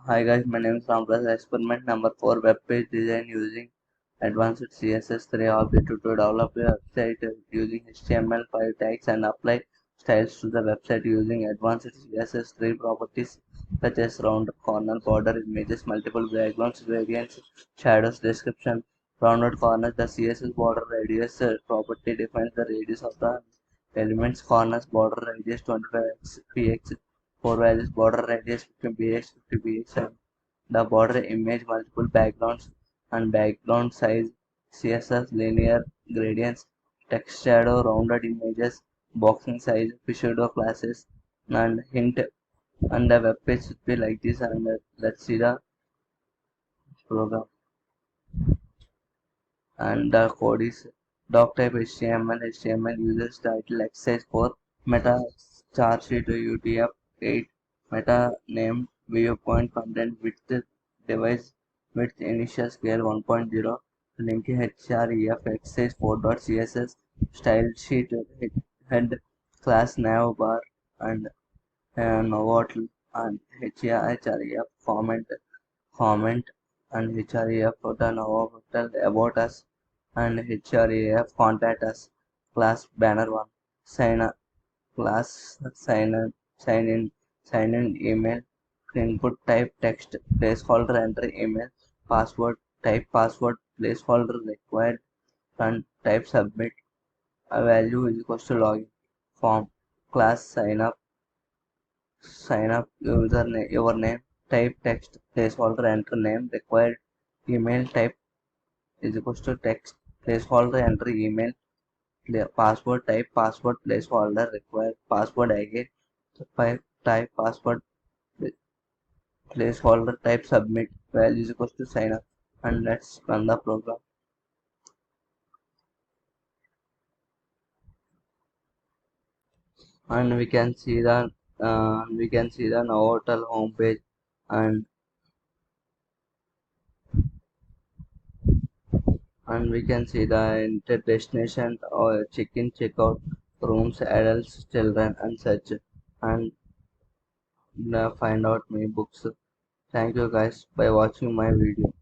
Hi guys, my name is Ramprasad. Experiment number 4, web page design using advanced CSS3 object to develop a website using HTML5 tags and apply styles to the website using advanced CSS3 properties such as rounded corner, border, images, multiple backgrounds, gradients, shadows, description. Rounded corners, the CSS border radius property defines the radius of the elements. Corners, border radius 25 px, 4 values, border radius 50 px, 50 px, and the border image, multiple backgrounds and background size, CSS, linear gradients, text shadow, rounded images, boxing size, shadow classes, and hint. And the web page should be like this. And let's see the program. And the code is doc type HTML uses title exercise for meta chart sheet UTF-8 meta name viewpoint content width device width initial scale 1.0 link href exercise 4.css style sheet head class nav bar and novotel and href comment and href for the novotel about us and href contact us class banner 1 sign up class sign in email input type text placeholder enter email password type password placeholder required and type submit a value is equal to login form class sign up username your name type text placeholder enter name required email type is equal to text placeholder enter email password type password placeholder required password again type password placeholder type submit value is equal to sign up. And let's run the program. And we can see the Novotel homepage. And we can see the enter destination or check-in, check-out, rooms, adults, children, and such. And find out my books. Thank you guys by watching my video.